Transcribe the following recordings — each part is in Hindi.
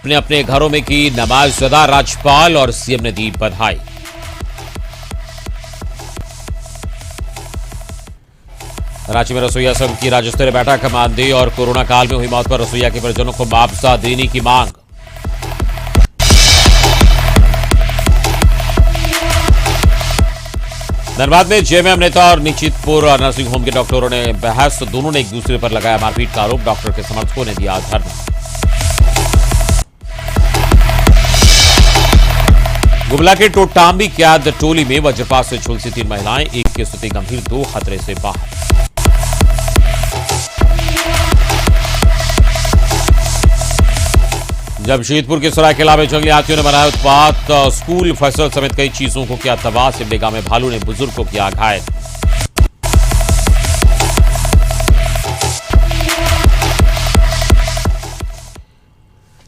अपने अपने घरों में की नमाज अदा, राज्यपाल और सीएम ने दी बधाई। रांची में रसोईया संघ की राज्य स्तरीय बैठक मानदेय और कोरोना काल में हुई मौत पर रसोईया के परिजनों को मुआवजा देने की मांग। धनबाद में जेएमएम नेता और निश्चितपुर नर्सिंग होम के डॉक्टरों ने बहस, दोनों ने एक दूसरे पर लगाया मारपीट का आरोप। डॉक्टर के समर्थकों ने दिया धरना। गुमला के टोटाम्बी कैद टोली में वज्रपात से झुलसी 3 महिलाएं, एक की स्थिति गंभीर, 2 खतरे से बाहर। जमशेदपुर के सरायकेला में जंगली हाथियों ने बनाया उत्पात, स्कूल, फसल समेत कई चीजों को किया तबाह। सिमडेगा में भालू ने बुजुर्ग को किया घायल।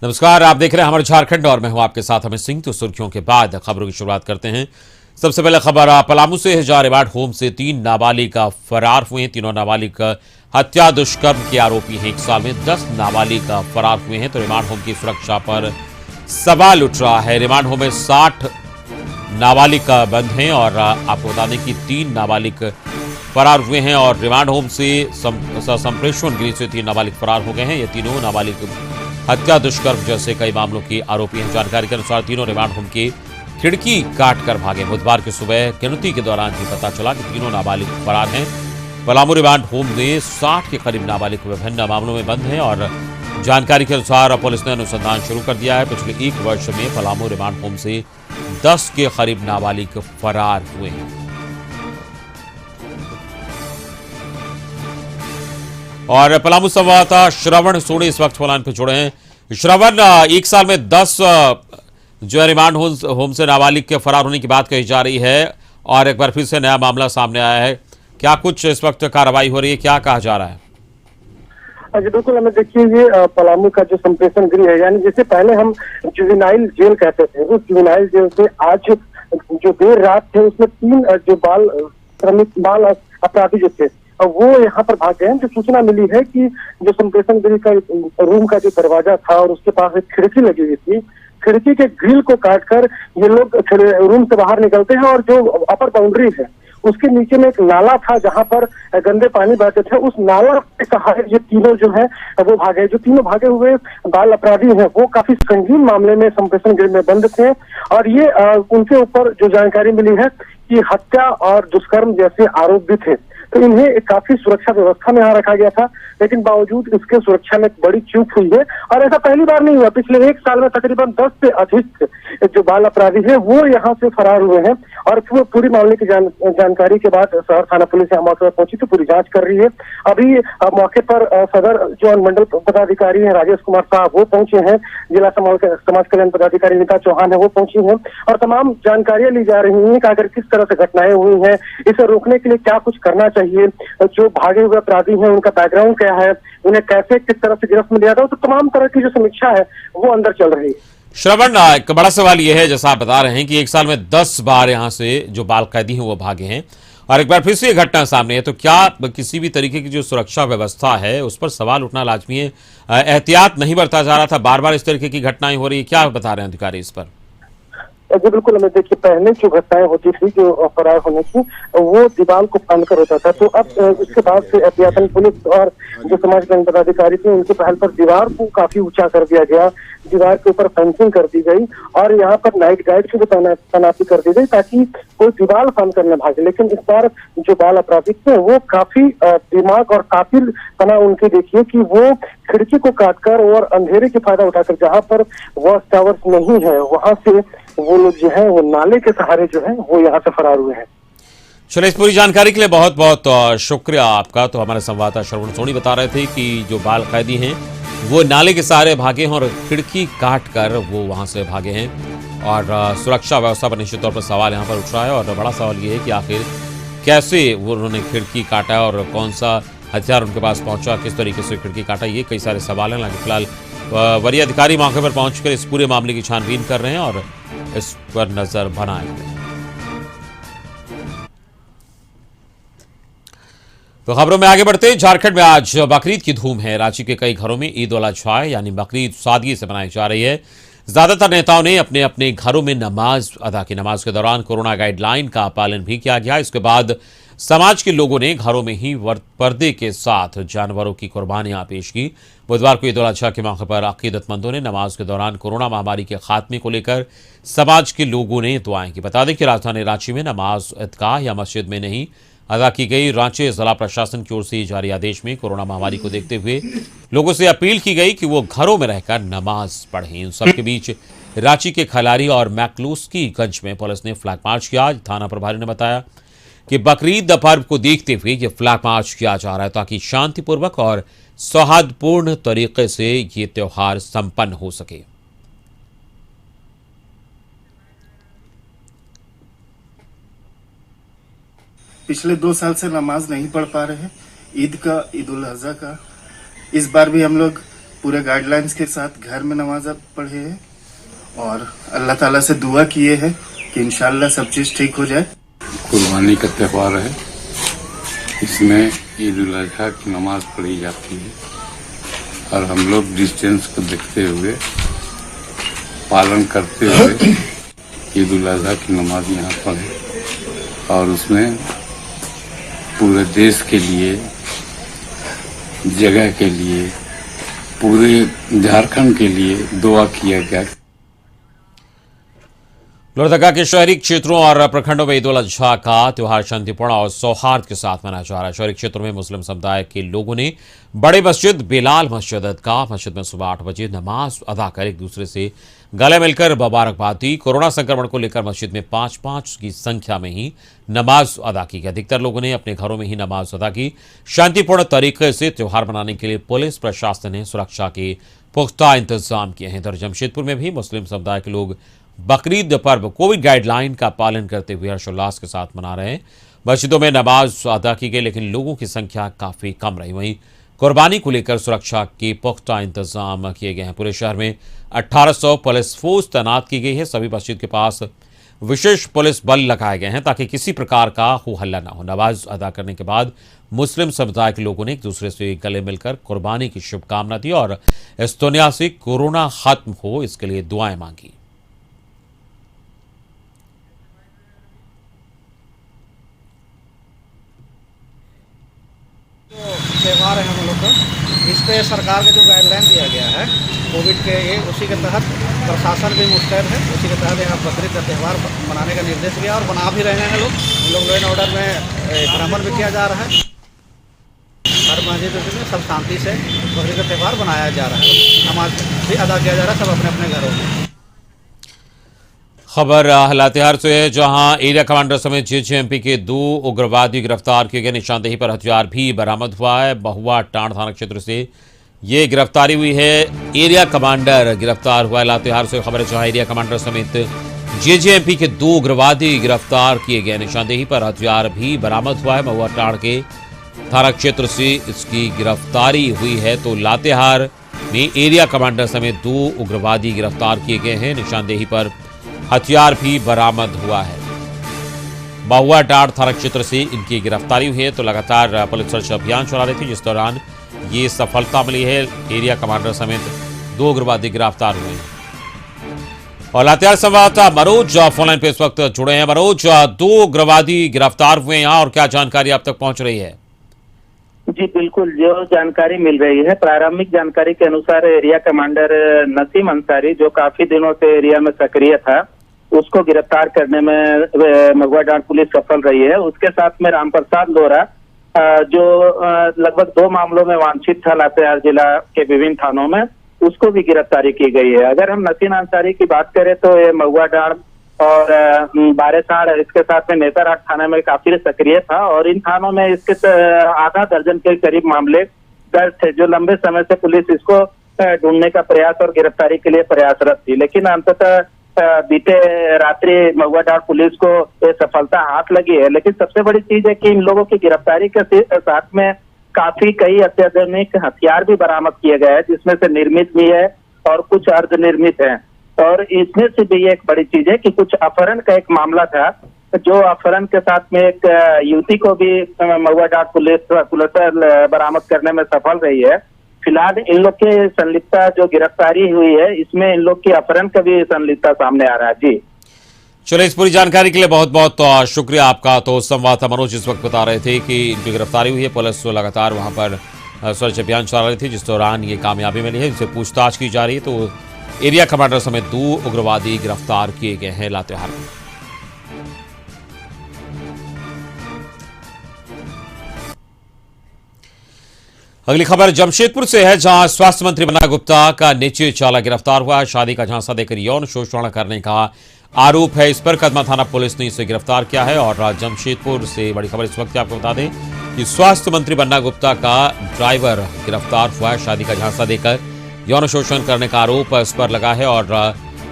नमस्कार, आप देख रहे हैं हमारे झारखंड और मैं हूं आपके साथ अमित सिंह। तो सुर्खियों के बाद खबरों की शुरुआत करते हैं। सबसे पहले खबर पलामू से है। रिमांड होम से 3 नाबालिग फरार हुए हैं। तीनों नाबालिग हत्या दुष्कर्म के आरोपी हैं। 1 साल में 10 नाबालिग फरार हुए हैं। तो रिमांड होम की सुरक्षा पर सवाल उठ रहा है। रिमांड होम में 60 नाबालिग बंद हैं और आपको बता दें कि 3 नाबालिग फरार हुए हैं और रिमांड होम से संप्रेषण गृह से 3 नाबालिग फरार हो गए हैं। ये तीनों नाबालिग हत्या दुष्कर्म जैसे कई मामलों के आरोपी हैं। जानकारी के अनुसार तीनों रिमांड होम की खिड़की काटकर भागे। बुधवार की सुबह गिनती के दौरान ही पता चला कि तीनों नाबालिग फरार हैं। पलामू रिमांड होम में 60 के करीब नाबालिग विभिन्न मामलों में बंद हैं और जानकारी के अनुसार पुलिस ने अनुसंधान शुरू कर दिया है। पिछले 1 वर्ष में पलामू रिमांड होम से 10 के करीब नाबालिग फरार हुए हैं। और पलामू संवाददाता श्रवण सोनी इस वक्त फोन पे जुड़े हैं। श्रवण, 1 साल में 10 जो रिमांड होम से नाबालिग के फरार होने की बात कही जा रही है और एक बार फिर से नया मामला सामने आया है। क्या कुछ इस वक्त कार्रवाई हो रही है, क्या कहा जा रहा है? जी बिल्कुल, हमें देखिए ये पलामू का जो संप्रेषण गृह है, यानी जिसे पहले हम जुवेनाइल जेल कहते थे, उस जुवेनाइल जेल से आज जो देर रात थे उसमें 3 जो बाल अपराधी जो थे वो यहाँ पर भाग गए हैं। जो सूचना मिली है कि जो संप्रेषण गृह का रूम का जो दरवाजा था और उसके पास एक खिड़की लगी हुई थी, खिड़की के ग्रिल को काटकर ये लोग रूम से बाहर निकलते हैं और जो अपर बाउंड्री है उसके नीचे में एक नाला था जहां पर गंदे पानी बहते थे। उस नाला के सहारे ये तीनों जो है वो भागे। जो तीनों भागे हुए बाल अपराधी हैं वो काफी संगीन मामले में संप्रेषण गृह में बंद थे और ये उनके ऊपर जो जानकारी मिली है कि हत्या और दुष्कर्म जैसे आरोप भी थे। तो इन्हें काफी सुरक्षा व्यवस्था में यहाँ रखा गया था, लेकिन बावजूद इसके सुरक्षा में बड़ी चूक हुई है और ऐसा पहली बार नहीं हुआ। पिछले 1 साल में तकरीबन 10 से अधिक जो बाल अपराधी है वो यहाँ से फरार हुए हैं और पूरी मामले की जानकारी के बाद शहर थाना पुलिस यहाँ मौके पर पहुंची तो पूरी जांच कर रही है। अभी मौके पर सदर जो अनुमंडल पदाधिकारी है राजेश कुमार साहब वो पहुंचे हैं, जिला समाज कल्याण पदाधिकारी नीता चौहान है वो पहुंची है और तमाम जानकारियां ली जा रही है कि अगर किस तरह से घटनाएं हुई हैं, इसे रोकने के लिए क्या कुछ करना चाहिए, जो भागे हुए अपराधी हैं उनका बैकग्राउंड क्या है, उन्हें कैसे किस तरह से गिरफ्त में लिया था, तो तमाम तरह की जो समीक्षा है वो अंदर चल रही है। श्रवण, एक बड़ा सवाल यह है, जैसा आप बता रहे हैं कि 1 साल में 10 बार यहां से जो बाल कैदी हैं वो भागे हैं और एक बार फिर से ये घटना सामने है, तो क्या किसी भी तरीके की जो सुरक्षा व्यवस्था है उस पर सवाल उठना लाजमी है? एहतियात नहीं बरता जा रहा था, बार बार इस तरीके की घटनाएं हो रही है, क्या बता रहे हैं अधिकारी इस पर? जी बिल्कुल, हमें देखिए पहले जो घटनाएं होती थी जो फरार होने की वो दीवार को फांद कर होता था, तो अब इसके बाद से एहतियातन पुलिस और जो समाज कल्याण पदाधिकारी थे उनके पहल पर दीवार को काफी ऊंचा कर दिया गया, दीवार के ऊपर फेंसिंग कर दी गई और यहाँ पर नाइट गार्ड की भी तैनाती कर दी गई ताकि कोई दीवार फांद कर न भागे। लेकिन इस बार जो बाल अपराधी थे वो काफी दिमाग और कातिल तना उनकी देखिए कि वो खिड़की को काटकर और अंधेरे की फायदा उठाकर जहाँ पर वॉच टावर्स नहीं है वहां से वो लोग जो है वो नाले के सहारे जो है वो यहाँ से फरार हुए हैं। चलिए, इस पूरी जानकारी के लिए बहुत बहुत शुक्रिया आपका। तो हमारे संवाददाता श्रवण सोनी बता रहे थे कि जो बाल कैदी हैं वो नाले के सहारे भागे हैं और खिड़की काट कर वो वहां से भागे हैं और सुरक्षा व्यवस्था पर निश्चित तौर पर सवाल यहाँ पर उठ रहा है और बड़ा सवाल ये है कि आखिर कैसे वो उन्होंने खिड़की काटा और कौन सा हथियार उनके पास पहुंचा, किस तरीके से खिड़की काटा, ये कई सारे सवाल हैं। हालांकि फिलहाल वरीय अधिकारी मौके पर पहुंचकर इस पूरे मामले की छानबीन कर रहे हैं और इस पर नजर बनाए हुए हैं। तो खबरों में आगे बढ़ते हैं। झारखंड में आज बकरीद की धूम है। रांची के कई घरों में ईद उल अजहा यानी बकरीद सादगी से मनाई जा रही है। ज्यादातर नेताओं ने अपने अपने घरों में नमाज अदा की। नमाज के दौरान कोरोना गाइडलाइन का पालन भी किया गया। इसके बाद समाज के लोगों ने घरों में ही पर्दे के साथ जानवरों की कुर्बानियां पेश की। बुधवार को ईद उल अजहा के मौके पर अकीदतमंदों ने नमाज के दौरान कोरोना महामारी के खात्मे को लेकर समाज के लोगों ने दुआएं की। बता दें कि राजधानी रांची में नमाज ईदगाह या मस्जिद में नहीं अदा की गई। रांची जिला प्रशासन की ओर से जारी आदेश में कोरोना महामारी को देखते हुए लोगों से अपील की गई कि वो घरों में रहकर नमाज पढ़ें। इन सबके बीच रांची के खलारी और मैक्लूस्कीगंज में पुलिस ने फ्लैग मार्च किया। थाना प्रभारी ने बताया कि बकरीद पर्व को देखते हुए ये फ्लैग मार्च किया जा रहा है ताकि शांतिपूर्वक और सौहार्दपूर्ण तरीके से ये त्योहार संपन्न हो सके। पिछले 2 साल से नमाज नहीं पढ़ पा रहे हैं, ईद का, ईद उल अजहा का। इस बार भी हम लोग पूरे गाइडलाइंस के साथ घर में नमाज पढ़े हैं और अल्लाह ताला से दुआ किए हैं कि इंशाल्लाह सब चीज ठीक हो जाए। कुर्बानी का त्यौहार है, इसमें ईद उल अजहा की नमाज पढ़ी जाती है और हम लोग डिस्टेंस को देखते हुए, पालन करते हुए ईद उल अजहा की नमाज यहाँ पढ़े और उसमें पूरे देश के लिए, जगह के लिए, पूरे झारखंड के लिए दुआ किया गया। लोहरदगा के शहरी क्षेत्रों और प्रखंडों में ईद उल अजहा का त्योहार शांतिपूर्ण और सौहार्द के साथ मनाया जा रहा है। शहरी क्षेत्रों में मुस्लिम समुदाय के लोगों ने बड़े मस्जिद, बिलाल मस्जिद, ईदगाह मस्जिद में सुबह 8 बजे नमाज अदा कर एक दूसरे से गले मिलकर मुबारकबाद दी। कोरोना संक्रमण को लेकर मस्जिद में 5-5 की संख्या में ही नमाज अदा की गई। अधिकतर लोगों ने अपने घरों में ही नमाज अदा की। शांतिपूर्ण तरीके से त्योहार मनाने के लिए पुलिस प्रशासन ने सुरक्षा के पुख्ता इंतजाम किए हैं। इधर जमशेदपुर में भी मुस्लिम समुदाय के लोग बकरीद पर्व कोविड गाइडलाइन का पालन करते हुए हर्षोल्लास के साथ मना रहे हैं। मस्जिदों में नमाज अदा की गई लेकिन लोगों की संख्या काफी कम रही। वहीं कुर्बानी को लेकर सुरक्षा के पुख्ता इंतजाम किए गए हैं। पूरे शहर में 1800 पुलिस फोर्स तैनात की गई है। सभी मस्जिद के पास विशेष पुलिस बल लगाए गए हैं ताकि किसी प्रकार का हो हल्ला न हो। नमाज अदा करने के बाद मुस्लिम समुदाय के लोगों ने एक दूसरे से गले मिलकर कुर्बानी की शुभकामना दी और इस दुनिया से कोरोना खत्म हो इसके लिए दुआएं मांगी। त्यौहार है हम लोग का, इस पे सरकार का जो गाइडलाइन दिया गया है कोविड के, ये उसी के तहत प्रशासन भी मुस्तैद है। उसी के तहत यहाँ बकरीद का त्यौहार मनाने का निर्देश दिया और बना भी रहे हैं लोग। लॉ एंड ऑर्डर में एक अमल भी किया जा रहा है। हर मस्जिद में सब शांति से बकरीद का त्यौहार मनाया जा रहा है। नमाज भी अदा किया जा रहा है सब अपने अपने घरों में। खबर लातेहार से है जहां एरिया कमांडर समेत जेजेएमपी के 2 उग्रवादी गिरफ्तार किए गए। निशानदेही पर हथियार भी बरामद हुआ है। बहुआ टांड थाना क्षेत्र से ये गिरफ्तारी हुई है। एरिया कमांडर गिरफ्तार हुआ है। लातेहार से खबर है जहां एरिया कमांडर समेत जेजेएमपी के 2 उग्रवादी गिरफ्तार किए गए। निशानदेही पर हथियार भी बरामद हुआ है। बहुआ टांड के थाना क्षेत्र से इसकी गिरफ्तारी हुई है। तो लातेहार में एरिया कमांडर समेत 2 उग्रवादी गिरफ्तार किए गए हैं। निशानदेही पर हथियार भी बरामद हुआ है। बहुआ टांड थाना क्षेत्र से इनकी गिरफ्तारी हुई है। तो लगातार पुलिस सर्च अभियान चला रही थी जिस दौरान ये सफलता मिली है। एरिया कमांडर समेत 2 उग्रवादी गिरफ्तार हुए हैं। और लातेहार संवाददाता मनोज फोनलाइन पे इस वक्त जुड़े हैं। मनोज, 2 उग्रवादी गिरफ्तार हुए हैं यहाँ और क्या जानकारी आप तक पहुंच रही है? जी बिल्कुल, जो जानकारी मिल रही है, प्रारंभिक जानकारी के अनुसार एरिया कमांडर नसीम अंसारी जो काफी दिनों से एरिया में सक्रिय था, उसको गिरफ्तार करने में महुआ डांड पुलिस सफल रही है। उसके साथ में रामप्रसाद लोहरा जो लगभग 2 मामलों में वांछित था लातेहार जिला के विभिन्न थानों में, उसको भी गिरफ्तारी की गई है। अगर हम नसीम अंसारी की बात करें तो ये महुआ डांड और बारेसाड़, इसके साथ में नेतारहाट थाना में काफी सक्रिय था और इन थानों में इसके आधा दर्जन के करीब मामले दर्ज थे जो लंबे समय से पुलिस इसको ढूंढने का प्रयास और गिरफ्तारी के लिए प्रयासरत थी। लेकिन अंततः बीते रात्रि महुआ डांड पुलिस को ये सफलता हाथ लगी है। लेकिन सबसे बड़ी चीज है कि इन लोगों की गिरफ्तारी के साथ में काफी कई अत्याधुनिक हथियार भी बरामद किए गए हैं जिसमें से निर्मित भी है और कुछ अर्धनिर्मित है। और इसमें से भी एक बड़ी चीज है कि कुछ अपहरण का एक मामला था जो अपहरण के साथ में एक युवती को भी महुआ डाक पुलिस बरामद करने में सफल रही है। फिलहाल इन लोग के संलिप्तता जो गिरफ्तारी हुई है, इसमें इन लोग की अपहरण का भी संलिप्तता सामने आ रहा है। जी चलिए, इस पूरी जानकारी के लिए बहुत बहुत शुक्रिया आपका। तो संवाददाता मनोज इस वक्त बता रहे थे कि इनकी गिरफ्तारी हुई है। पुलिस लगातार वहां पर सर्च अभियान चला रही थी, जिस दौरान ये कामयाबी मिली है। इनसे पूछताछ की जा रही है। तो एरिया कमांडर समेत 2 उग्रवादी गिरफ्तार किए गए हैं लातेहार में। अगली खबर जमशेदपुर से है, जहां स्वास्थ्य मंत्री बन्ना गुप्ता का निजी चालक गिरफ्तार हुआ है। शादी का झांसा देकर यौन शोषण करने का आरोप है इस पर। कदमा थाना पुलिस ने इसे गिरफ्तार किया है। और जमशेदपुर से बड़ी खबर इस वक्त आपको बता दें कि स्वास्थ्य मंत्री बन्ना गुप्ता का ड्राइवर गिरफ्तार हुआ है। शादी का झांसा देकर यौन शोषण करने का आरोप इस पर लगा है। और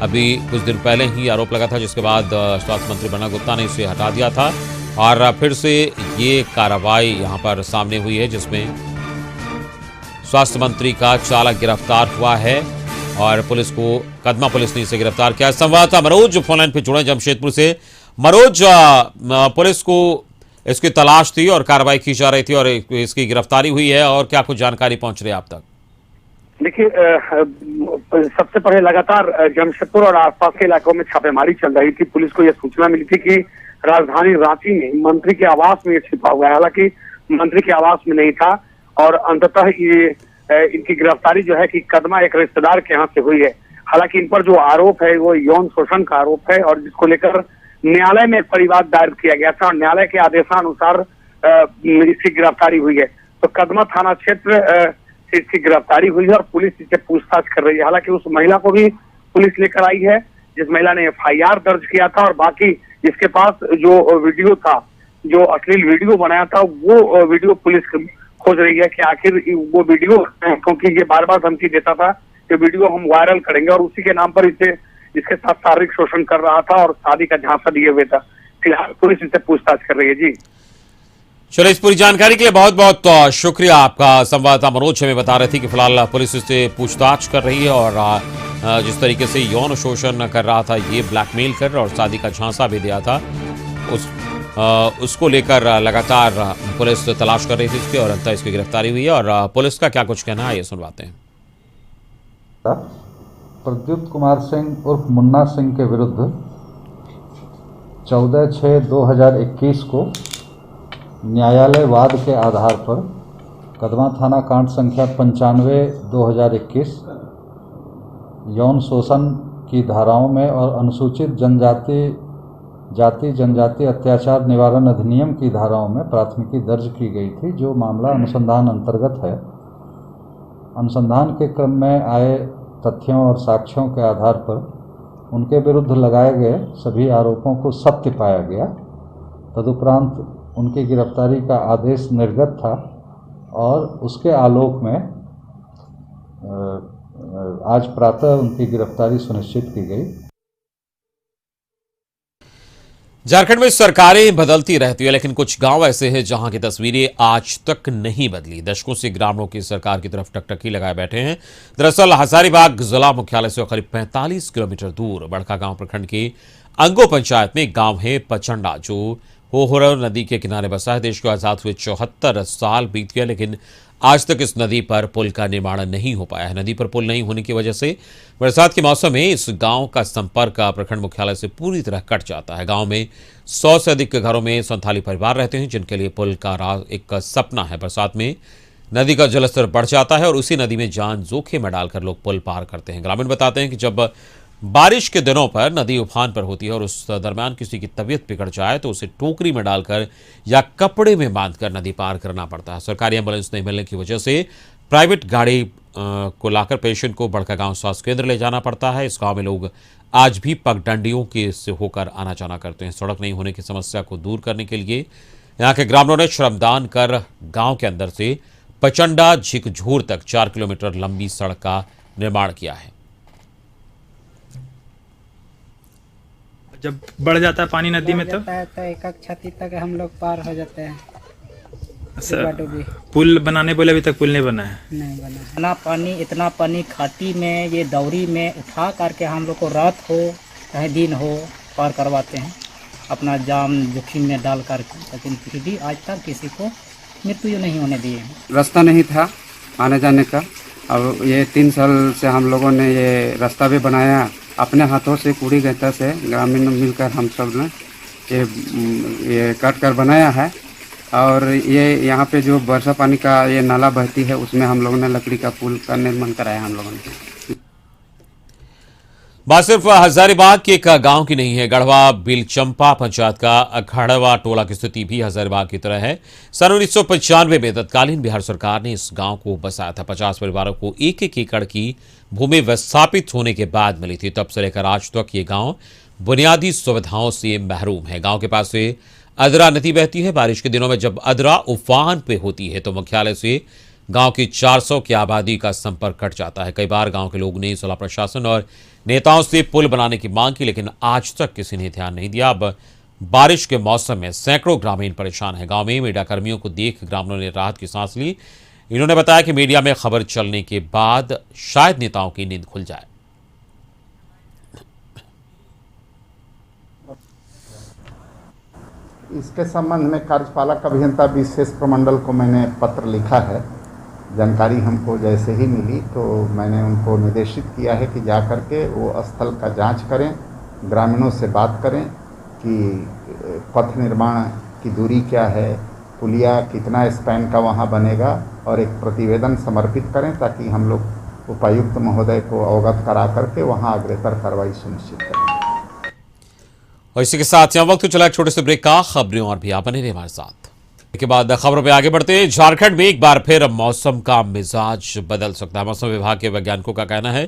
अभी कुछ दिन पहले ही आरोप लगा था, जिसके बाद स्वास्थ्य मंत्री बन्ना गुप्ता ने इसे हटा दिया था। और फिर से ये कार्रवाई यहां पर सामने हुई है, जिसमें स्वास्थ्य मंत्री का चालक गिरफ्तार हुआ है। और पुलिस को कदमा पुलिस ने इसे गिरफ्तार किया। संवाददाता मनोज फोनलाइन पे जुड़े जमशेदपुर से। मनोज, पुलिस को इसकी तलाश थी और कार्रवाई की जा रही थी और इसकी गिरफ्तारी हुई है, और क्या कुछ जानकारी पहुंच रही है आप तक? देखिए, सबसे पहले लगातार जमशेदपुर और आसपास के इलाकों में छापेमारी चल रही थी। पुलिस को यह सूचना मिली थी कि राजधानी रांची में मंत्री के आवास में छिपा हुआ है। हालांकि मंत्री के आवास में नहीं था और अंततः ये इनकी गिरफ्तारी जो है कि कदमा एक रिश्तेदार के यहाँ से हुई है। हालांकि इन पर जो आरोप है वो यौन शोषण का आरोप है, और जिसको लेकर न्यायालय में परिवाद दायर किया गया था और न्यायालय के आदेशानुसार इसकी गिरफ्तारी हुई है। तो कदमा थाना क्षेत्र से इसकी गिरफ्तारी हुई है और पुलिस इसे पूछताछ कर रही है। हालांकि उस महिला को भी पुलिस लेकर आई है, जिस महिला ने FIR दर्ज किया था। और बाकी इसके पास जो वीडियो था, जो अश्लील वीडियो बनाया था, वो वीडियो पुलिस खोज रही है कि आखिर वो वीडियो, क्योंकि ये बार बार धमकी देता था कि वीडियो हम वायरल करेंगे, और उसी के नाम पर इसके साथ शारीरिक शोषण कर रहा था और शादी का झांसा दिए हुए था। फिलहाल पुलिस इससे पूछताछ कर रही है। जी चलो, इस पूरी जानकारी के लिए बहुत बहुत शुक्रिया आपका। संवाददाता मनोज हमें बता रहे थे कि फिलहाल पुलिस इससे पूछताछ कर रही है और जिस तरीके से यौन शोषण कर रहा था, ये ब्लैकमेल कर और शादी का झांसा भी दिया था, उसको लेकर लगातार पुलिस तलाश कर रही थी इसकी, और अंततः इसकी गिरफ्तारी हुई है। और पुलिस का क्या कुछ कहना है, ये सुनवाते हैं। प्रद्युत कुमार सिंह उर्फ मुन्ना सिंह के विरुद्ध 14/6/2021 को न्यायालय वाद के आधार पर कदमा थाना कांड संख्या 95/2021 यौन शोषण की धाराओं में और अनुसूचित जाति जनजाति अत्याचार निवारण अधिनियम की धाराओं में प्राथमिकी दर्ज की गई थी, जो मामला अनुसंधान अंतर्गत है। अनुसंधान के क्रम में आए तथ्यों और साक्ष्यों के आधार पर उनके विरुद्ध लगाए गए सभी आरोपों को सत्य पाया गया। तदुपरांत उनकी गिरफ्तारी का आदेश निर्गत था और उसके आलोक में आज प्रातः उनकी गिरफ्तारी सुनिश्चित की गई। झारखंड में सरकारें बदलती रहती है, लेकिन कुछ गांव ऐसे हैं जहां की तस्वीरें आज तक नहीं बदली। दशकों से ग्रामीणों की सरकार की तरफ टकटकी लगाए बैठे हैं। दरअसल हजारीबाग जिला मुख्यालय से करीब 45 किलोमीटर दूर बड़का गांव प्रखंड की अंगो पंचायत में एक गांव है पचंडा, जो होहर नदी के किनारे बसा है। देश को आजाद हुए 74 साल बीत गया, लेकिन आज तक इस नदी पर पुल का निर्माण नहीं हो पाया है। नदी पर पुल नहीं होने की वजह से बरसात के मौसम में इस गांव का संपर्क प्रखंड मुख्यालय से पूरी तरह कट जाता है। गांव में 100 से अधिक घरों में संथाली परिवार रहते हैं, जिनके लिए पुल का राज एक सपना है। बरसात में नदी का जलस्तर बढ़ जाता है और उसी नदी में जान जोखिम में डालकर लोग पुल पार करते हैं। ग्रामीण बताते हैं कि जब बारिश के दिनों पर नदी उफान पर होती है और उस दरमियान किसी की तबीयत बिगड़ जाए तो उसे टोकरी में डालकर या कपड़े में बांधकर नदी पार करना पड़ता है। सरकारी एम्बुलेंस नहीं मिलने की वजह से प्राइवेट गाड़ी को लाकर पेशेंट को बड़का गांव स्वास्थ्य केंद्र ले जाना पड़ता है। इस गांव में लोग आज भी पगडंडियों के से होकर आना जाना करते हैं। सड़क नहीं होने की समस्या को दूर करने के लिए यहाँ के ग्रामीणों ने श्रमदान कर गाँव के अंदर से पचंडा झिकझोर तक 4 किलोमीटर लंबी सड़क का निर्माण किया है। जब बढ़ जाता है पानी नदी में तो एक छाती तक हम लोग पार हो जाते हैं। पुल बनाने बोले अभी तक पुल नहीं बना है। नहीं बना। इतना पानी खाटी में, ये दौरी में उठा करके हम लोग को रात हो चाहे दिन हो पार करवाते हैं। अपना जान जोखिम में डालकर, लेकिन फिर भी आज तक किसी को मृत्यु नहीं होने दिए हैं। रास्ता नहीं था आने जाने का। अब ये 3 साल से हम लोगों ने ये रास्ता भी बनाया अपने हाथों से, कूड़ी गहता से ग्रामीण मिलकर हम सब ने ये काट कर बनाया है। और ये यहाँ पे जो वर्षा पानी का ये नाला बहती है उसमें हम लोगों ने लकड़ी का पुल का निर्माण कराया हम लोगों ने। बात सिर्फ हजारीबाग के एक गांव की नहीं है। गढ़वा बिलचंपा पंचायत का अखाड़वा टोला की स्थिति भी हजारीबाग की तरह है। सन 1995 में तत्कालीन बिहार सरकार ने इस गांव को बसाया था। 50 परिवारों को 1-1 एकड़ की भूमि विस्थापित होने के बाद मिली थी। तब से लेकर आज तक ये गांव बुनियादी सुविधाओं से महरूम है। गांव के पास से अदरा नदी बहती है। बारिश के दिनों में जब अदरा उफान पे होती है तो मुख्यालय से गांव की 400 की आबादी का संपर्क कट जाता है। कई बार गांव के लोग ने जिला प्रशासन और नेताओं से पुल बनाने की मांग की, लेकिन आज तक किसी ने ध्यान नहीं दिया। अब बारिश के मौसम में सैकड़ों ग्रामीण परेशान हैं। गांव में मीडिया कर्मियों को देख ग्रामीणों ने राहत की सांस ली। इन्होंने बताया कि मीडिया में खबर चलने के बाद शायद नेताओं की नींद खुल जाए। इसके संबंध में कार्यपालक अभियंता विशेष प्रमंडल को मैंने पत्र लिखा है। जानकारी हमको जैसे ही मिली तो मैंने उनको निर्देशित किया है कि जा कर के वो स्थल का जांच करें, ग्रामीणों से बात करें कि पथ निर्माण की दूरी क्या है, पुलिया कितना स्पैन का वहाँ बनेगा, और एक प्रतिवेदन समर्पित करें ताकि हम लोग उपायुक्त महोदय को अवगत करा करके वहाँ अग्रेतर कार्रवाई सुनिश्चित करें। और इसी के साथ यहाँ वक्त चला एक छोटे से ब्रेक का। खबरें और भी आप बने रहे हमारे साथ। के बाद खबरों पे आगे बढ़ते हैं। झारखंड में एक बार फिर मौसम का मिजाज बदल सकता है। मौसम विभाग के वैज्ञानिकों का कहना है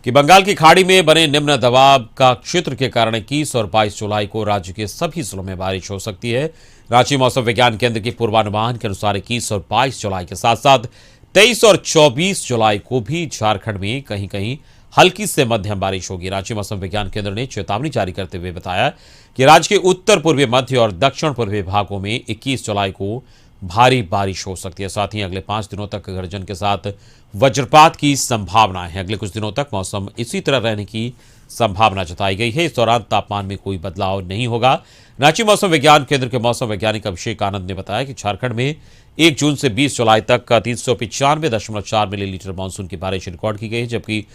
कि बंगाल की खाड़ी में बने निम्न दबाव का क्षेत्र के कारण 21 और 22 जुलाई को राज्य के सभी जिलों में बारिश हो सकती है। रांची मौसम विज्ञान केंद्र के पूर्वानुमान के अनुसार 21 और 22 जुलाई के साथ साथ 23 और 24 जुलाई को भी झारखंड में कहीं कहीं हल्की से मध्यम बारिश होगी। रांची मौसम विज्ञान केंद्र ने चेतावनी जारी करते हुए बताया कि राज्य के उत्तर पूर्वी, मध्य और दक्षिण पूर्वी भागों में 21 जुलाई को भारी बारिश हो सकती है। साथ ही अगले 5 दिनों तक गर्जन के साथ वज्रपात की संभावना है। अगले कुछ दिनों तक मौसम इसी तरह रहने की संभावना जताई गई है। इस दौरान तापमान में कोई बदलाव नहीं होगा। रांची मौसम विज्ञान केंद्र के मौसम वैज्ञानिक अभिषेक आनंद ने बताया कि झारखंड में 1 जून से 20 जुलाई तक 395.4 मिलीलीटर मानसून की बारिश रिकॉर्ड की गई है, जबकि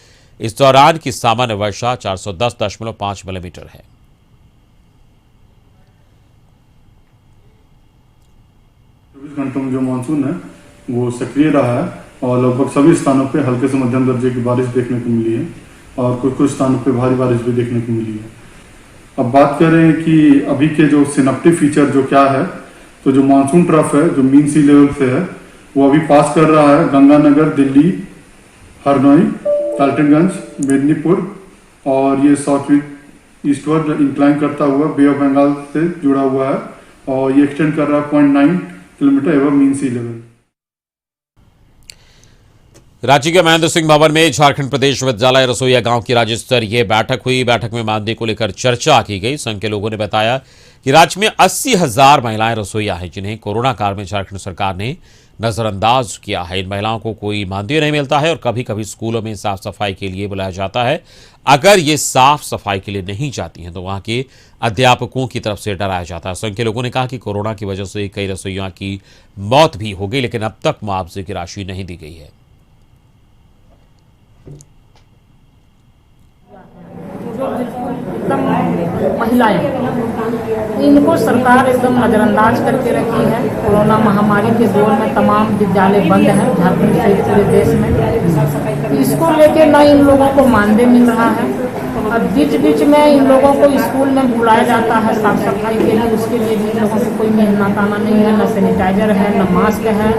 इस दौरान की सामान्य वर्षा 410.5 मिलीमीटर है। घंटों में जो मानसून है वो सक्रिय रहा है और लगभग सभी स्थानों पे हल्के से मध्यम दर्जे की बारिश देखने को मिली है और कुछ स्थानों पे भारी बारिश भी देखने को मिली है। अब बात करें कि अभी के जो सिनेप्टिक फीचर जो क्या है, तो जो मानसून ट्रफ है जो मीन सी लेवल से है वो अभी पास कर रहा है गंगानगर, दिल्ली, हरनोई, डाल्टनगंज, मेदिनीपुर, और ये साउथ ईस्टवर्ड इंक्लाइन करता हुआ बे ऑफ बंगाल से जुड़ा हुआ है और ये एक्सटेंड कर रहा है 0.9 किलोमीटर एवं मीन सी लेवल। रांची के महेंद्र सिंह भवन में झारखंड प्रदेश विद्यालय रसोईया गांव की राज्य स्तरीय बैठक हुई। बैठक में मानदेय को लेकर चर्चा की गई। संघ के लोगों ने बताया कि राज्य में 80,000 महिलाएं रसोईया हैं, जिन्हें कोरोना काल में झारखंड सरकार ने नजरअंदाज किया है। इन महिलाओं को कोई मानदेय नहीं मिलता है और कभी कभी स्कूलों में साफ सफाई के लिए बुलाया जाता है। अगर ये साफ सफाई के लिए नहीं जाती हैं तो वहां के अध्यापकों की तरफ से डराया जाता है। संघ के लोगों ने कहा कि कोरोना की वजह से कई रसोइयों की मौत भी हो गई, लेकिन अब तक मुआवजे की राशि नहीं दी गई है। एकदम महिलाएं, इनको सरकार एकदम नज़रअंदाज करके रखी है। कोरोना महामारी के दौर में तमाम विद्यालय बंद हैं झारखंड सहित पूरे देश में। इसको लेके न इन लोगों को मानदेय मिल रहा है और बीच बीच में इन लोगों को स्कूल में बुलाया जाता है साफ सफाई के लिए, उसके लिए भी इन लोगों को कोई मेहनताना नहीं है, न सैनिटाइजर है, न मास्क है।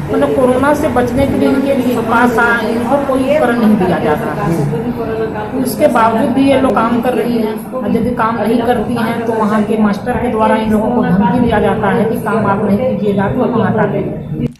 मतलब कोरोना से बचने के लिए इनके लिए पास इनको कोई उपकरण नहीं दिया जाता है। उसके बावजूद भी ये लोग काम कर रही हैं और यदि काम नहीं करती हैं तो वहाँ के मास्टर के द्वारा इन लोगों को धमकी दिया जाता है कि काम आप नहीं कीजिएगा तो हम हटा देंगे।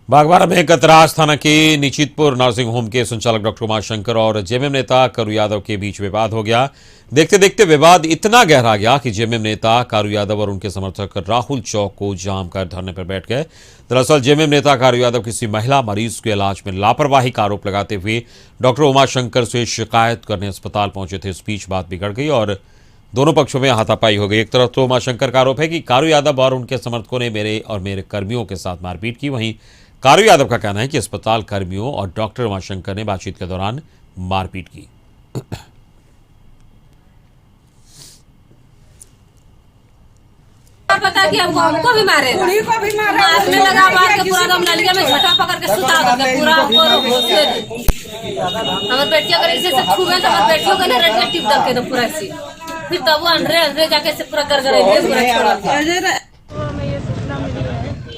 बागबारा में कतरास थाना के निचितपुर नर्सिंग होम के संचालक डॉक्टर उमाशंकर और जेएमएम नेता कारू यादव के बीच विवाद हो गया। देखते देखते विवाद इतना गहरा गया कि जेएमएम नेता कारू यादव और उनके समर्थक राहुल चौक को जाम कर धरने पर बैठ गए। दरअसल जेएमएम नेता कारू यादव किसी महिला मरीज के इलाज में लापरवाही का आरोप लगाते हुए डॉक्टर उमाशंकर से शिकायत करने अस्पताल पहुंचे थे। इस बीच बात बिगड़ गई और दोनों पक्षों में हाथापाई हो गई। एक तरफ तो उमाशंकर का आरोप है कि कारू यादव और उनके समर्थकों ने मेरे कर्मियों के साथ मारपीट की। वहीं कारू यादव का कहना है कि अस्पताल कर्मियों और डॉक्टर उमाशंकर ने बातचीत के दौरान मारपीट की। पता कि हमको भी मारे, मारने लगा, मार के पूरा दम नलिया में झटा पकड़ के सुता दे पूरा हमारे बेटियों का ऐसे छुए तो हमारे बेटियों का रेड टिप दब के तो पूरा ऐसे फिर तब वो अंडरे जाके से पूरा कर पूरा छोड़ा। हमें ये सूचना मिली है कि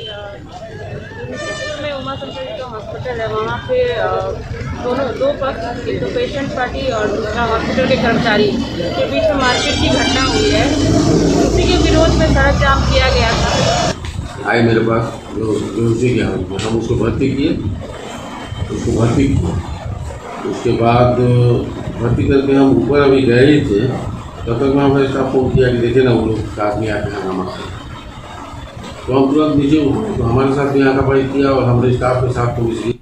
में उमाशंकर जो हॉस्पिटल है वहाँ पे दो पक्ष, एक तो पेशेंट पार्टी और दूसरा हॉस्पिटल के कर्मचारी के बीच में मारपीट की घटना हुई है। उसी के विरोध में सड़क जाम किया गया था। आए मेरे पास बेहोशी गया, हम उसको भर्ती किए, उसके बाद भर्ती करके हम ऊपर अभी गए ही थे, तब तक मैं हमारे स्टाफ को किया कि देखे ना वो लोग आदमी आके हंगामा कर, तो हम तुरंत नीचे तो हमारे साथ भी हाथापाई किया और हमारे स्टाफ के साथ पुलिस की।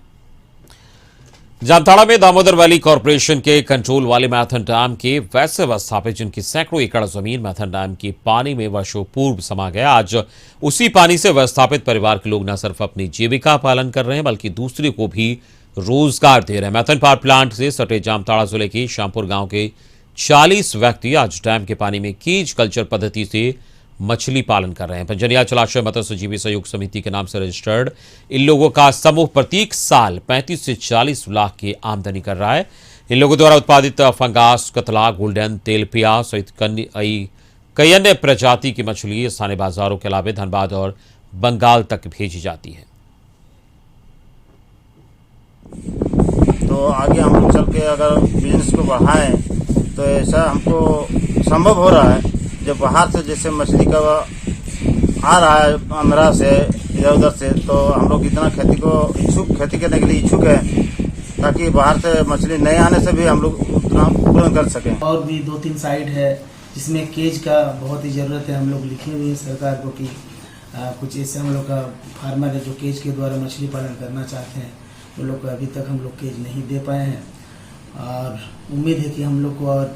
जामताड़ा में दामोदर वैली कॉरपोरेशन के कंट्रोल वाले मैथन डैम के वैसे स्थापित जिनकी सैकड़ों एकड़ जमीन मैथन डैम के पानी में वर्षों पूर्व समा गया, आज उसी पानी से व्यवस्थापित परिवार के लोग न सिर्फ अपनी जीविका पालन कर रहे हैं बल्कि दूसरे को भी रोजगार दे रहे हैं। मैथन पावर प्लांट से सटे जामताड़ा जिले के श्यामपुर गांव के 40 व्यक्ति आज डैम के पानी में केज कल्चर पद्धति से मछली पालन कर रहे हैं। पंजनिया जलाशय मत्स्यजीवी सहयोग समिति के नाम से रजिस्टर्ड इन लोगों का समूह प्रत्येक साल 35 से 40 लाख की आमदनी कर रहा है। इन लोगों द्वारा उत्पादित फंगास, कतला, गोल्डन, तेलपिया सहित कई अन्य प्रजाति की मछली स्थानीय बाजारों के अलावा धनबाद और बंगाल तक भेजी जाती है। तो आगे हम लोग चल के अगर बिजनेस को बढ़ाएं तो ऐसा हमको संभव हो रहा है। जब बाहर से जैसे मछली का आ रहा है आंध्रा से इधर उधर से, तो हम लोग इतना खेती करने के लिए इच्छुक है ताकि बाहर से मछली नए आने से भी हम लोग उतना पूर्ण कर सकें। और भी 2-3 साइट है जिसमें केज का बहुत ही ज़रूरत है। हम लोग लिखे हुए हैं सरकार को कि कुछ ऐसे हम लोग का फार्मर है जो केज के द्वारा मछली पालन करना चाहते हैं, वो लोग को अभी तक हम लोग केज नहीं दे पाए हैं और उम्मीद है कि हम लोग को और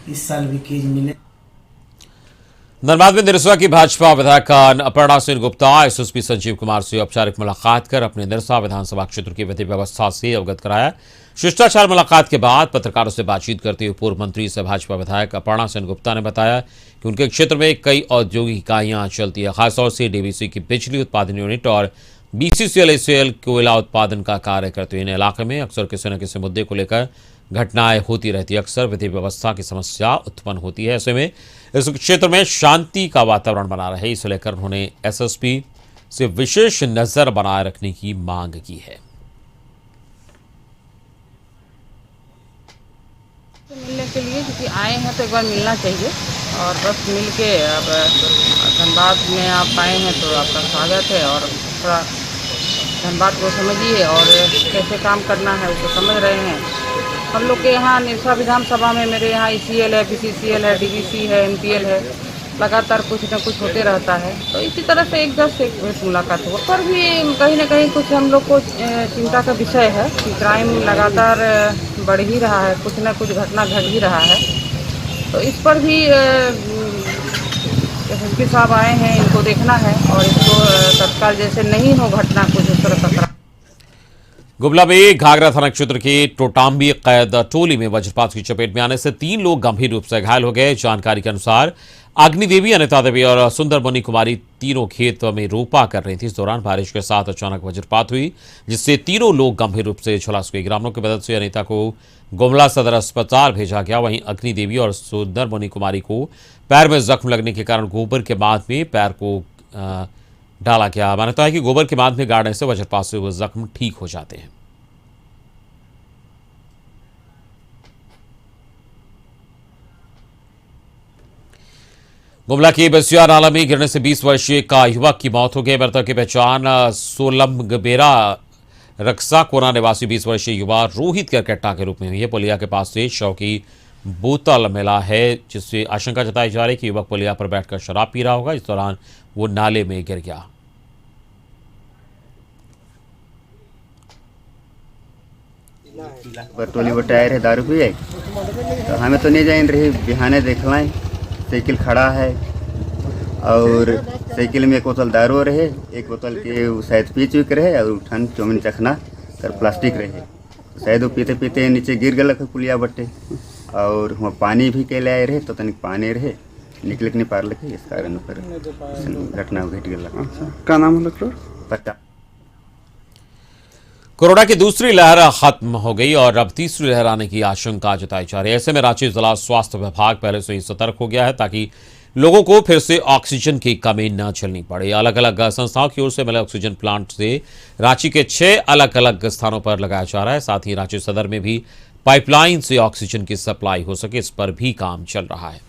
इस साल भी केज मिले। धनबाद में निरसुआ की भाजपा विधायक अपर्णा सेन गुप्ता एसएसपी संजीव कुमार से औपचारिक मुलाकात कर अपने निरसा विधानसभा क्षेत्र की विधि व्यवस्था से अवगत कराया। शिष्टाचार मुलाकात के बाद पत्रकारों से बातचीत करते हुए पूर्व मंत्री से भाजपा विधायक अपर्णा सेन गुप्ता ने बताया कि उनके क्षेत्र में कई औद्योगिक इकाइयां चलती है, खासतौर से डीवीसी की बिजली उत्पादन यूनिट और बीसीसीएल एसीएल कोयला उत्पादन का कार्य करते हुए इन इलाके में अक्सर किसी न किसी मुद्दे को लेकर घटनाएं होती रहती है। अक्सर विधि व्यवस्था की समस्या उत्पन्न होती है। ऐसे में इस क्षेत्र में शांति का वातावरण बना रहे, इसे लेकर उन्होंने एसएसपी से विशेष नजर बनाए रखने की मांग की है। मिलने के लिए क्योंकि आए हैं तो एक बार मिलना चाहिए और बस मिल के अब धनबाद में आप आए हैं तो आपका स्वागत है और थोड़ा धनबाद को समझिए और कैसे काम करना है उसको समझ रहे हैं। हम लोग के यहाँ निरसा विधानसभा में मेरे यहाँ ईसीएल है, बीसीसीएल है, डीवीसी है, एनपीएल है, लगातार कुछ न कुछ होते रहता है। तो इसी तरह से एक दस एक मुलाकात हुआ पर भी कहीं ना कहीं कुछ हम लोग को चिंता का विषय है कि क्राइम लगातार बढ़ ही रहा है, कुछ न कुछ घटना घट ही रहा है। तो इस पर भी एसएसपी साहब आए हैं, इनको देखना है और इसको तत्काल जैसे नहीं हो घटना कुछ उस तरह का। गुमला में घाघरा थाना क्षेत्र के टोटाम्बी कैद टोली में वज्रपात की चपेट में आने से 3 लोग गंभीर रूप से घायल हो गए। जानकारी के अनुसार अग्नि देवी, अनिता देवी और सुंदर मुनि कुमारी तीनों खेत में रोपा कर रही थी। इस दौरान बारिश के साथ अचानक वज्रपात हुई जिससे तीनों लोग गंभीर रूप से झुलस गए। ग्रामीणों की मदद से अनिता को गुमला सदर अस्पताल भेजा गया। वहीं अग्नि देवी और सुंदर मुनि कुमारी को पैर में जख्म लगने के कारण गोबर के माद में पैर को डाला गया। मान्यता है कि गोबर के माद में गाड़ने से वज्रपात से वो जख्म ठीक हो जाते हैं। गुमला के बसिया नाला में गिरने से 20 वर्षीय का युवक की मौत हो गई। मृतक की पहचान सोलमगबेरा रक्सा कोना निवासी 20 वर्षीय युवा रोहित करकट्टा के रूप में हुई है। पुलिया के पास से शव की बोतल मिला है जिससे आशंका जताई जा रही है कि युवक पुलिया पर बैठकर शराब पी रहा होगा। इस दौरान वो नाले में गिर गया। टोली बटाए रहे दारू पिए तो हमें तो नहीं जाइन रही बिहाने देखलाएं साइकिल खड़ा है और साइकिल में एक बोतल दारू रहे, एक बोतल के शायद पी चुक रहे और उठन चौमिन चखना कर प्लास्टिक रहे, शायद वो पीते पीते नीचे गिर गल पुलिया बटे और वहाँ पानी भी के लाए रहे तो तनिक पानी रहे निकल नहीं पार लगे, इस कारण पर घटना घट गया। का नाम है पता। कोरोना की दूसरी लहर खत्म हो गई और अब तीसरी लहर आने की आशंका जताई जा रही है। ऐसे में रांची जिला स्वास्थ्य विभाग पहले से ही सतर्क हो गया है ताकि लोगों को फिर से ऑक्सीजन की कमी न झेलनी पड़े। अलग अलग संस्थाओं की ओर से मिले ऑक्सीजन प्लांट से रांची के 6 अलग अलग स्थानों पर लगाया जा रहा है। साथ ही रांची सदर में भी पाइपलाइन से ऑक्सीजन की सप्लाई हो सके, इस पर भी काम चल रहा है।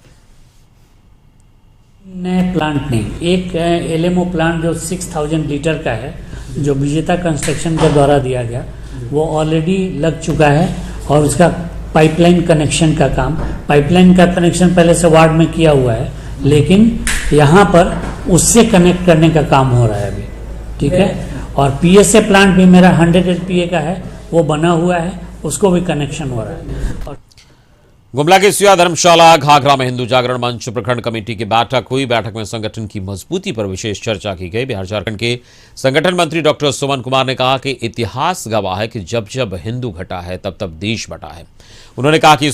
नए प्लांट नहीं, एक एलएमओ प्लांट जो 6000 लीटर का है जो विजेता कंस्ट्रक्शन के द्वारा दिया गया वो ऑलरेडी लग चुका है और उसका पाइपलाइन कनेक्शन का काम, पाइपलाइन का कनेक्शन पहले से वार्ड में किया हुआ है लेकिन यहाँ पर उससे कनेक्ट करने का काम हो रहा है अभी, ठीक है। और पीएसए प्लांट भी मेरा 100 एलपीए का है, वो बना हुआ है, उसको भी कनेक्शन हो रहा है। और गुमला के सिया धर्मशाला घाघरा में हिंदू जागरण मंच प्रखंड कमेटी की बैठक हुई। बैठक में संगठन की मजबूती पर विशेष चर्चा की गई। बिहार झारखंड के संगठन मंत्री डॉक्टर सुमन कुमार ने कहा कि इतिहास गवाह है कि जब जब हिंदू घटा है तब तब देश बटा है। उन्होंने कहा कि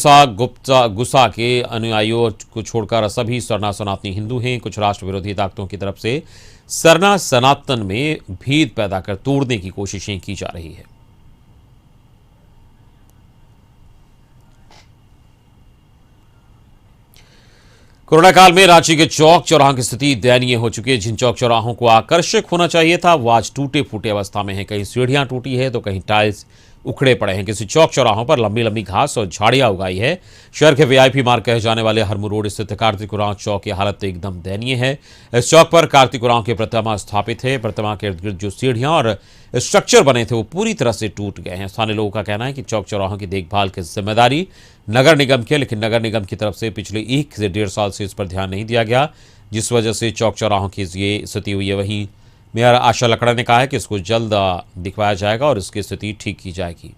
गुस्सा के अनुयायियों को छोड़कर सभी सरना सनातनी हिंदू हैं। कुछ राष्ट्र विरोधी ताकतों की तरफ से सरना सनातन में भेद पैदा कर तोड़ने की कोशिशें की जा रही है। कोरोना काल में रांची के चौक चौराहों की स्थिति दयनीय हो चुकी है। जिन चौक चौराहों को आकर्षक होना चाहिए था वो आज टूटे फूटे अवस्था में है। कहीं सीढ़ियां टूटी है तो कहीं टाइल्स उखड़े पड़े हैं। किसी चौक चौराहों पर लंबी लंबी घास और झाड़ियां उगाई है। शहर के वीआईपी मार्ग कहे जाने वाले हरमू रोड स्थित कार्तिक उरांव चौक की हालत एकदम दयनीय है। इस चौक पर कार्तिक उरांव की प्रतिमा स्थापित है। प्रतिमा के इर्द गिर्द जो सीढ़ियां और स्ट्रक्चर बने थे वो पूरी तरह से टूट गए हैं। स्थानीय लोगों का कहना है कि चौक चौराहों की देखभाल की जिम्मेदारी नगर निगम की है, लेकिन नगर निगम की तरफ से पिछले 1 से 1.5 साल से इस पर ध्यान नहीं दिया गया, जिस वजह से चौक चौराहों की ये स्थिति हुई है। वहीं मेयर आशा लकड़ा ने कहा है कि इसको जल्द दिखवाया जाएगा और इसकी स्थिति ठीक की जाएगी।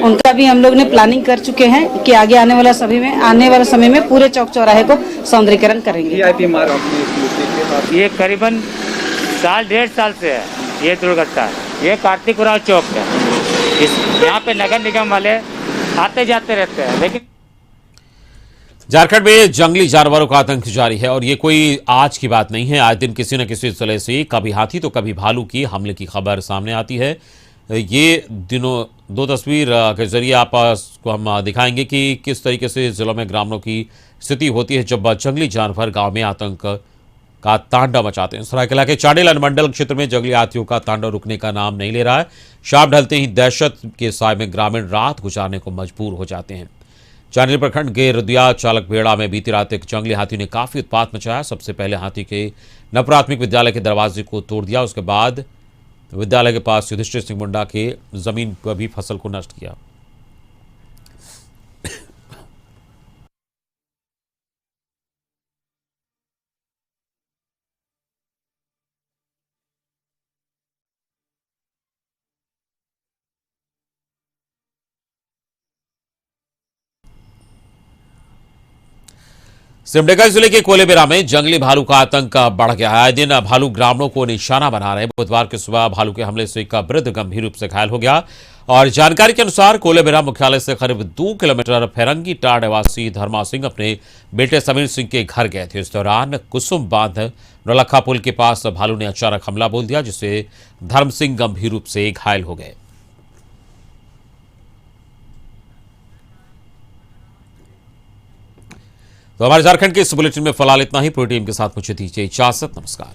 उनका भी हम लोग ने प्लानिंग कर चुके हैं कि आगे आने वाले समय में पूरे चौक चौराहे को सौंदर्यीकरण करेंगे। ये करीबन 1.5 साल से है ये दुर्घटना। ये कार्तिक उरांव चौक है, यहाँ पे नगर निगम वाले आते जाते रहते हैं। लेकिन झारखंड में जंगली जानवरों का आतंक जारी है और ये कोई आज की बात नहीं है। आज दिन किसी न किसी जिले से कभी हाथी तो कभी भालू की हमले की खबर सामने आती है। ये दिनों 2 तस्वीर के जरिए आपको हम दिखाएंगे कि किस तरीके से जिलों में ग्रामीणों की स्थिति होती है जब जंगली जानवर गांव में आतंक का तांडव मचाते हैं। सरायकेला के चांडिल अनुमंडल क्षेत्र में जंगली हाथियों का तांडव रुकने का नाम नहीं ले रहा है। शाम ढलते ही दहशत के साए में ग्रामीण रात गुजारने को मजबूर हो जाते हैं। चांडिल प्रखंड के रुदिया चालक बेड़ा में बीती रात एक जंगली हाथी ने काफी उत्पात मचाया। सबसे पहले हाथी के प्राथमिक विद्यालय के दरवाजे को तोड़ दिया। उसके बाद विद्यालय के पास युधिष्ठिर सिंह मुंडा के जमीन पर भी फसल को नष्ट किया। सिमडेगा जिले के कोलेबेरा में जंगली भालू का आतंक बढ़ गया है। आए दिन भालू ग्रामीणों को निशाना बना रहे हैं। बुधवार की सुबह भालू के हमले से एक वृद्ध गंभीर रूप से घायल हो गया और जानकारी के अनुसार कोलेबेरा मुख्यालय से करीब 2 किलोमीटर फेरंगी टाड़ निवासी धर्मा सिंह अपने बेटे समीर सिंह के घर गए थे। इस दौरान कुसुम बांध नौलखा पुल के पास भालू ने अचानक हमला बोल दिया, जिससे धर्म सिंह गंभीर रूप से घायल हो गए। तो हमारे झारखंड के इस बुलेटिन में फिलहाल इतना ही। पूरी टीम के साथ मुझे दीजिए इजाजत। नमस्कार।